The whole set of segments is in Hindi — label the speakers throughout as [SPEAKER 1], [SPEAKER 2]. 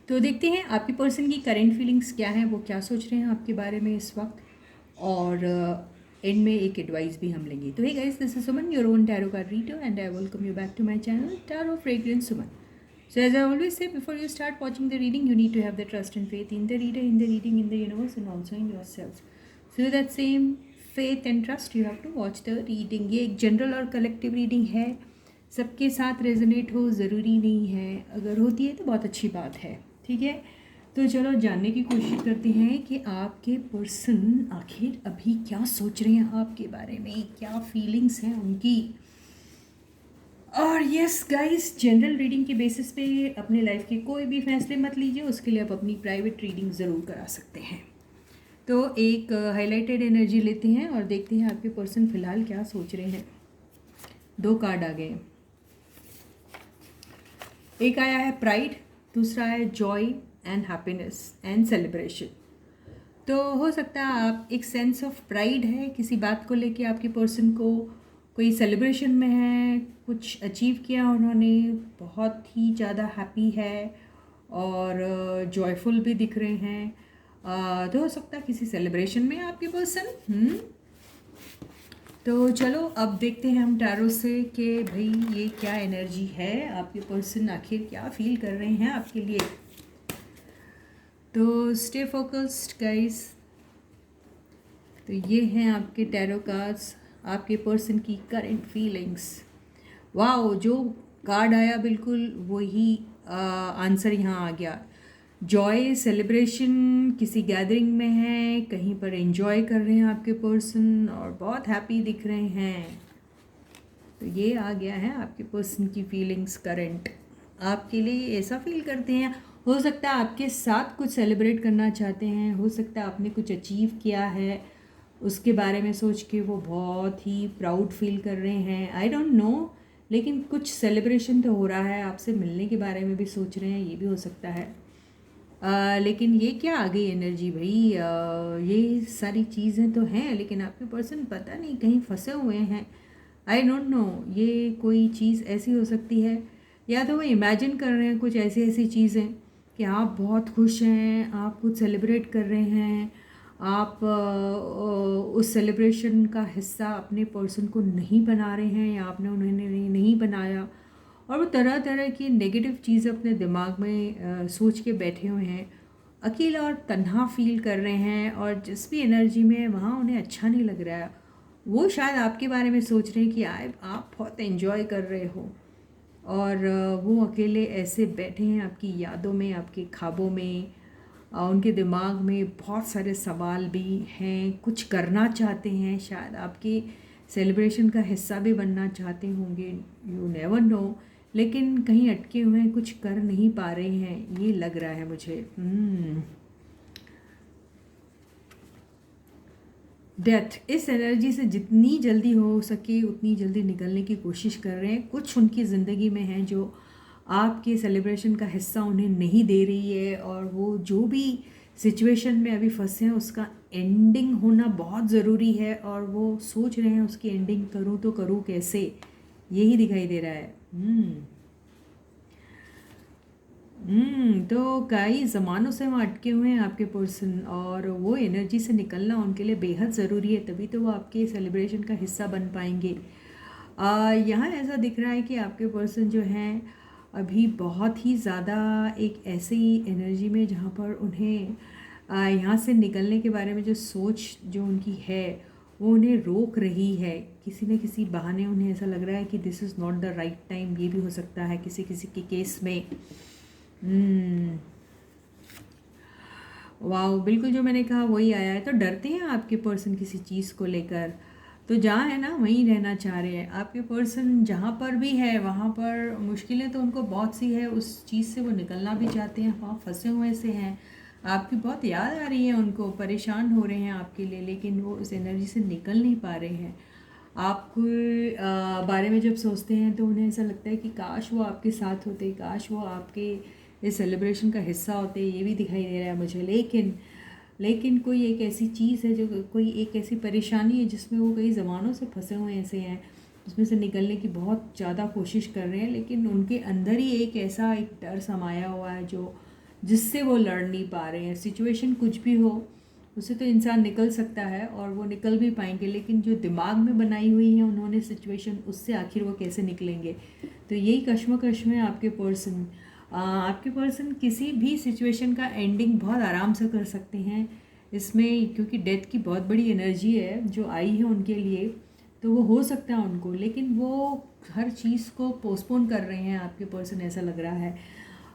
[SPEAKER 1] तो देखते हैं आपकी पर्सन की करंट फीलिंग्स क्या हैं, वो क्या सोच रहे हैं आपके बारे में इस वक्त। और एंड में एक एडवाइस भी हम लेंगे। तो hey guys, this is Suman, your own tarot card reader, and I welcome you back to my channel, Tarot Fragrance Suman. So as I always say, before you start watching the reading, you need to have the trust and faith in the reader, in the reading, in the universe, and also in yourself. So with that same faith and trust, you have to watch the reading. ये एक जनरल और कलेक्टिव रीडिंग है, सबके साथ रेजोनेट हो ज़रूरी नहीं है, अगर होती है तो बहुत अच्छी बात है। ठीक है, तो चलो जानने की कोशिश करते हैं कि आपके पर्सन आखिर अभी क्या सोच रहे हैं आपके बारे में, क्या फीलिंग्स हैं उनकी। और यस गाइस, जनरल रीडिंग के बेसिस पे अपने लाइफ के कोई भी फैसले मत लीजिए, उसके लिए आप अपनी प्राइवेट रीडिंग ज़रूर करा सकते हैं। तो एक हाईलाइटेड एनर्जी लेते हैं और देखते हैं आपके पर्सन फ़िलहाल क्या सोच रहे हैं। 2 कार्ड आ गए, एक आया है प्राइड, दूसरा है Joy and happiness and celebration. तो हो सकता है आप एक सेंस ऑफ प्राइड है किसी बात को लेके, आपके पर्सन को कोई सेलिब्रेशन में है, कुछ अचीव किया उन्होंने, बहुत ही ज़्यादा हैप्पी है और जॉयफुल भी दिख रहे हैं। तो हो सकता है किसी सेलिब्रेशन में आपके पर्सन। तो चलो अब देखते हैं हम टैरो से कि भाई ये क्या एनर्जी है, आपके पर्सन आखिर क्या फील कर रहे हैं आपके लिए। तो स्टे फोकस्ड गाइस। तो ये हैं आपके टैरो कार्ड्स, आपके पर्सन की करंट फीलिंग्स। वाओ, जो कार्ड आया बिल्कुल वही आंसर यहाँ आ गया। जॉय, सेलिब्रेशन, किसी गैदरिंग में है, कहीं पर एंजॉय कर रहे हैं आपके पर्सन और बहुत हैप्पी दिख रहे हैं। तो ये आ गया है आपके पर्सन की फीलिंग्स करंट आपके लिए, ऐसा फील करते हैं। हो सकता है आपके साथ कुछ सेलिब्रेट करना चाहते हैं, हो सकता है आपने कुछ अचीव किया है, उसके बारे में सोच के वो बहुत ही प्राउड फील कर रहे हैं। आई डोंट नो, लेकिन कुछ सेलिब्रेशन तो हो रहा है, आपसे मिलने के बारे में भी सोच रहे हैं, ये भी हो सकता है। लेकिन ये क्या आ गई एनर्जी भाई, ये सारी चीज़ें तो हैं लेकिन आपके पर्सन पता नहीं कहीं फंसे हुए हैं। आई डोंट नो, ये कोई चीज़ ऐसी हो सकती है, या तो वो इमेजिन कर रहे हैं कुछ ऐसी ऐसी चीज़ें कि आप बहुत खुश हैं, आप कुछ सेलिब्रेट कर रहे हैं, आप उस सेलिब्रेशन का हिस्सा अपने पर्सन को नहीं बना रहे हैं या आपने उन्हें नहीं बनाया, और वो तरह तरह की नेगेटिव चीज़ अपने दिमाग में सोच के बैठे हुए हैं, अकेला और तन्हा फील कर रहे हैं, और जिस भी एनर्जी में वहाँ उन्हें अच्छा नहीं लग रहा है। वो शायद आपके बारे में सोच रहे हैं कि आप बहुत एंजॉय कर रहे हो, और वो अकेले ऐसे बैठे हैं आपकी यादों में, आपके ख्वाबों में। उनके दिमाग में बहुत सारे सवाल भी हैं, कुछ करना चाहते हैं, शायद आपके सेलिब्रेशन का हिस्सा भी बनना चाहते होंगे, यू नेवर नो, लेकिन कहीं अटके हुए हैं, कुछ कर नहीं पा रहे हैं, ये लग रहा है मुझे। डेथ, इस एनर्जी से जितनी जल्दी हो सके उतनी जल्दी निकलने की कोशिश कर रहे हैं। कुछ उनकी ज़िंदगी में है जो आपके सेलिब्रेशन का हिस्सा उन्हें नहीं दे रही है, और वो जो भी सिचुएशन में अभी फंसे हैं उसका एंडिंग होना बहुत ज़रूरी है, और वो सोच रहे हैं उसकी एंडिंग करूँ तो करूँ कैसे, यही दिखाई दे रहा है। तो कई ज़मानों से वहाँ अटके हुए हैं आपके पर्सन, और वो एनर्जी से निकलना उनके लिए बेहद ज़रूरी है, तभी तो वो आपके सेलिब्रेशन का हिस्सा बन पाएंगे। यहाँ ऐसा दिख रहा है कि आपके पर्सन जो हैं अभी बहुत ही ज़्यादा एक ऐसी एनर्जी में जहाँ पर उन्हें यहाँ से निकलने के बारे में जो सोच जो उनकी है वो उन्हें रोक रही है। किसी न किसी बहाने उन्हें ऐसा लग रहा है कि this is not the right time, ये भी हो सकता है किसी किसी के केस में। वाह, बिल्कुल जो मैंने कहा वही आया है। तो डरते हैं आपके पर्सन किसी चीज़ को लेकर, तो जहाँ है ना वहीं रहना चाह रहे हैं आपके पर्सन। जहाँ पर भी है वहाँ पर मुश्किलें तो उनको बहुत सी है, उस चीज़ से वो निकलना भी चाहते हैं, वहाँ फंसे हुए से हैं, आपकी बहुत याद आ रही है उनको, परेशान हो रहे हैं आपके लिए, लेकिन वो उस एनर्जी से निकल नहीं पा रहे हैं। आपके बारे में जब सोचते हैं तो उन्हें ऐसा लगता है कि काश वो आपके साथ होते, काश वो आपके इस सेलिब्रेशन का हिस्सा होते, ये भी दिखाई दे रहा है मुझे। लेकिन कोई एक ऐसी चीज़ है, जो कोई एक ऐसी परेशानी है जिसमें वो कई ज़मानों से फंसे हुए ऐसे हैं, उसमें से निकलने की बहुत ज़्यादा कोशिश कर रहे हैं, लेकिन उनके अंदर ही एक ऐसा एक डर समाया हुआ है जो जिससे वो लड़ नहीं पा रहे हैं। सिचुएशन कुछ भी हो उससे तो इंसान निकल सकता है और वो निकल भी पाएंगे, लेकिन जो दिमाग में बनाई हुई है उन्होंने सिचुएशन, उससे आखिर वो कैसे निकलेंगे। तो यही कश्मकश में आपके पर्सन किसी भी सिचुएशन का एंडिंग बहुत आराम से कर सकते हैं इसमें, क्योंकि डेथ की बहुत बड़ी एनर्जी है जो आई है उनके लिए, तो वो हो सकता है उनको, लेकिन वो हर चीज़ को पोस्टपोन कर रहे हैं आपके पर्सन, ऐसा लग रहा है।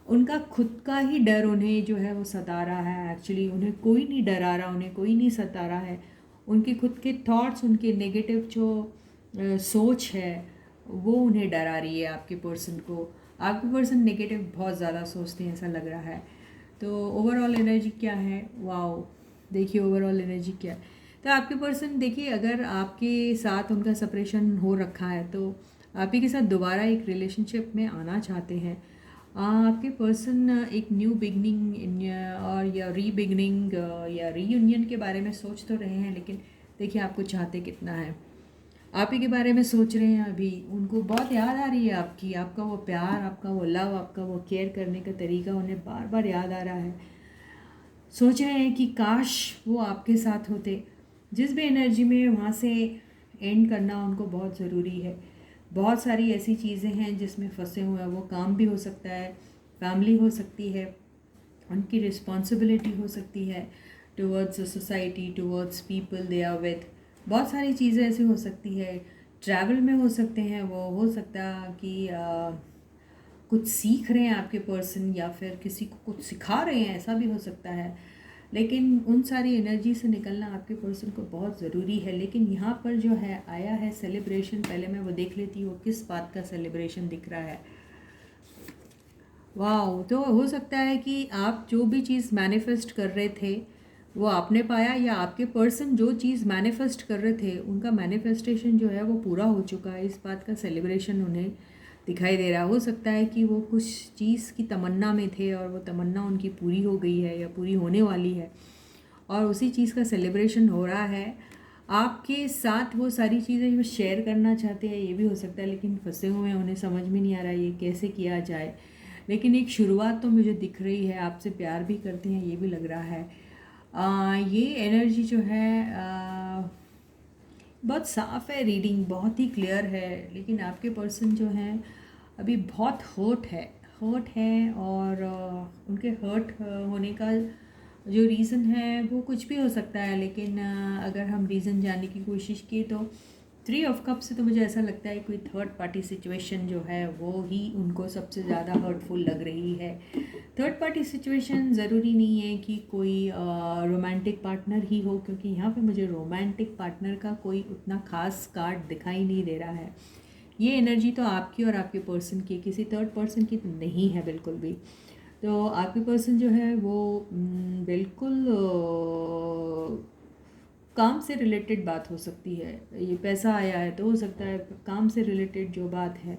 [SPEAKER 1] उनका खुद का ही डर उन्हें जो है वो सता रहा है। एक्चुअली उन्हें कोई नहीं डरा रहा, उन्हें कोई नहीं सता रहा है। उनके खुद के थॉट्स, उनके नेगेटिव जो सोच है वो उन्हें डरा रही है आपके पर्सन को। आपके पर्सन नेगेटिव बहुत ज़्यादा सोचते हैं ऐसा लग रहा है। तो ओवरऑल एनर्जी क्या है, वाओ, देखिए ओवरऑल एनर्जी क्या है। तो आपके पर्सन देखिए, अगर आपके साथ उनका सेपरेशन हो रखा है तो आप ही के साथ दोबारा एक रिलेशनशिप में आना चाहते हैं। आपके पर्सन एक न्यू बिगनिंग और या रीबिगनिंग या रीयूनियन के बारे में सोच तो रहे हैं, लेकिन देखिए आपको चाहते कितना है। आप ही के बारे में सोच रहे हैं अभी, उनको बहुत याद आ रही है आपकी, आपका वो प्यार, आपका वो लव, आपका वो केयर करने का तरीका उन्हें बार बार याद आ रहा है। सोच रहे हैं कि काश वो आपके साथ होते। जिस भी एनर्जी में वहाँ से एंड करना उनको बहुत ज़रूरी है। बहुत सारी ऐसी चीज़ें हैं जिसमें फंसे हुए हैं, वो काम भी हो सकता है, फैमिली हो सकती है, उनकी रिस्पॉन्सिबिलिटी हो सकती है towards society, towards people they are with. बहुत सारी चीज़ें ऐसी हो सकती है। ट्रैवल में हो सकते हैं, वो हो सकता है कि कुछ सीख रहे हैं आपके पर्सन या फिर किसी को कुछ सिखा रहे हैं, ऐसा भी हो सकता है। लेकिन उन सारी एनर्जी से निकलना आपके पर्सन को बहुत ज़रूरी है। लेकिन यहाँ पर जो है आया है सेलिब्रेशन, पहले मैं वो देख लेती हूँ किस बात का सेलिब्रेशन दिख रहा है। वाह, तो हो सकता है कि आप जो भी चीज़ मैनिफेस्ट कर रहे थे वो आपने पाया, या आपके पर्सन जो चीज़ मैनिफेस्ट कर रहे थे उनका मैनिफेस्टेशन जो है वो पूरा हो चुका है। इस बात का सेलिब्रेशन उन्हें दिखाई दे रहा। हो सकता है कि वो कुछ चीज़ की तमन्ना में थे और वो तमन्ना उनकी पूरी हो गई है या पूरी होने वाली है, और उसी चीज़ का सेलिब्रेशन हो रहा है आपके साथ। वो सारी चीज़ें वो शेयर करना चाहते हैं, ये भी हो सकता है, लेकिन फंसे हुए हैं, उन्हें समझ में नहीं आ रहा ये कैसे किया जाए। लेकिन एक शुरुआत तो मुझे दिख रही है, आपसे प्यार भी करते हैं ये भी लग रहा है। ये एनर्जी जो है बहुत साफ़ है, रीडिंग बहुत ही क्लियर है, लेकिन आपके पर्सन जो हैं अभी बहुत हर्ट है और उनके हर्ट होने का जो रीज़न है वो कुछ भी हो सकता है। लेकिन अगर हम रीज़न जानने की कोशिश की तो 3 ऑफ कप से तो मुझे ऐसा लगता है कोई थर्ड पार्टी सिचुएशन जो है वो ही उनको सबसे ज़्यादा हर्टफुल लग रही है। थर्ड पार्टी सिचुएशन ज़रूरी नहीं है कि कोई रोमांटिक पार्टनर ही हो, क्योंकि यहाँ पे मुझे रोमांटिक पार्टनर का कोई उतना खास कार्ड दिखाई नहीं दे रहा है। ये एनर्जी तो आपकी और आपके पर्सन की, किसी थर्ड पर्सन की तो नहीं है बिल्कुल भी। तो आपके पर्सन जो है वो बिल्कुल काम से रिलेटेड बात हो सकती है। ये पैसा आया है तो हो सकता है काम से रिलेटेड जो बात है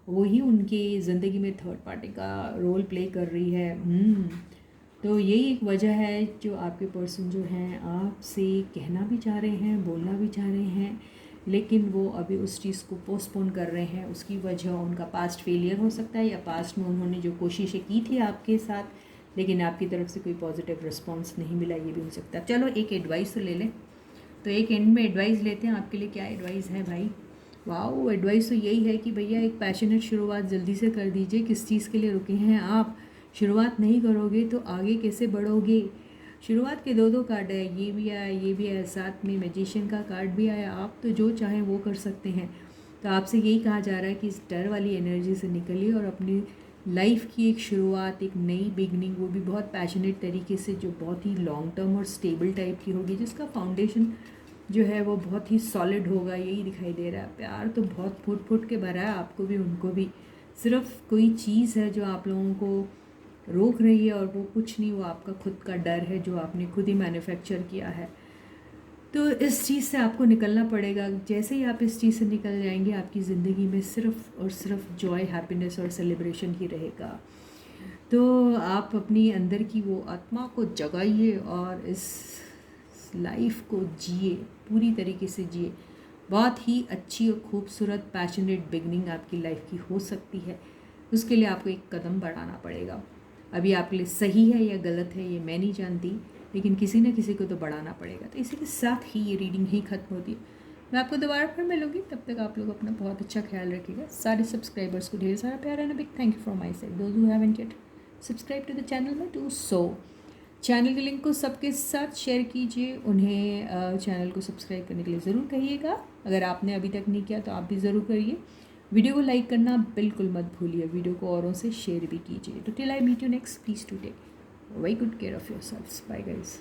[SPEAKER 1] वही उनकी ज़िंदगी में थर्ड पार्टी का रोल प्ले कर रही है। तो यही एक वजह है जो आपके पर्सन जो हैं आपसे कहना भी चाह रहे हैं, बोलना भी चाह रहे हैं, लेकिन वो अभी उस चीज़ को पोस्टपोन कर रहे हैं। उसकी वजह उनका पास्ट फेलियर हो सकता है, या पास्ट में उन्होंने जो कोशिशें की थी आपके साथ लेकिन आपकी तरफ से कोई पॉजिटिव रिस्पॉन्स नहीं मिला, ये भी हो सकता है। चलो एक एडवाइस तो ले लें। तो एक एंड में एडवाइस लेते हैं, आपके लिए क्या एडवाइस है भाई। वाह, एडवाइस तो यही है कि भैया एक पैशनेट शुरुआत जल्दी से कर दीजिए। किस चीज़ के लिए रुके हैं आप? शुरुआत नहीं करोगे तो आगे कैसे बढ़ोगे? शुरुआत के 2 कार्ड है, ये भी आया ये भी आया, साथ में मैजिशियन का कार्ड भी आया। आप तो जो चाहें वो कर सकते हैं। तो आपसे यही कहा जा रहा है कि इस डर वाली एनर्जी से निकलिए और अपनी लाइफ की एक शुरुआत, एक नई बिगनिंग, वो भी बहुत पैशनेट तरीके से, जो बहुत ही लॉन्ग टर्म और स्टेबल टाइप की होगी, जिसका फाउंडेशन जो है वो बहुत ही सॉलिड होगा, यही दिखाई दे रहा है। प्यार तो बहुत फुट फुट के भरा है, आपको भी उनको भी। सिर्फ कोई चीज़ है जो आप लोगों को रोक रही है और वो कुछ नहीं, वो आपका खुद का डर है जो आपने खुद ही मैन्युफैक्चर किया है। तो इस चीज़ से आपको निकलना पड़ेगा। जैसे ही आप इस चीज़ से निकल जाएंगे आपकी ज़िंदगी में सिर्फ और सिर्फ जॉय, हैप्पीनेस और सेलिब्रेशन ही रहेगा। तो आप अपनी अंदर की वो आत्मा को जगाइए और इस लाइफ को जिए, पूरी तरीके से जिए। बहुत ही अच्छी और खूबसूरत पैशनेट बिगनिंग आपकी लाइफ की हो सकती है। उसके लिए आपको एक कदम बढ़ाना पड़ेगा। अभी आपके लिए सही है या गलत है ये मैं नहीं जानती, लेकिन किसी न किसी को तो बढ़ाना पड़ेगा। तो इसी के साथ ही ये रीडिंग ही ख़त्म होती है। मैं आपको दोबारा फिर मिलूँगी, तब तक आप लोग अपना बहुत अच्छा ख्याल रखिएगा। सारे सब्सक्राइबर्स को ढेर सारा प्यार and big thank you from my side. Those who haven't yet subscribe to the channel may do so. Channel के लिंक को सबके साथ शेयर कीजिए, उन्हें चैनल को सब्सक्राइब करने के लिए ज़रूर कहिएगा। अगर आपने अभी तक नहीं किया तो आप भी ज़रूर करिए। वीडियो को लाइक करना बिल्कुल मत भूलिए, वीडियो को औरों से शेयर भी कीजिए। तो till I meet you next, please to take very good care of your selfs. Bye guys.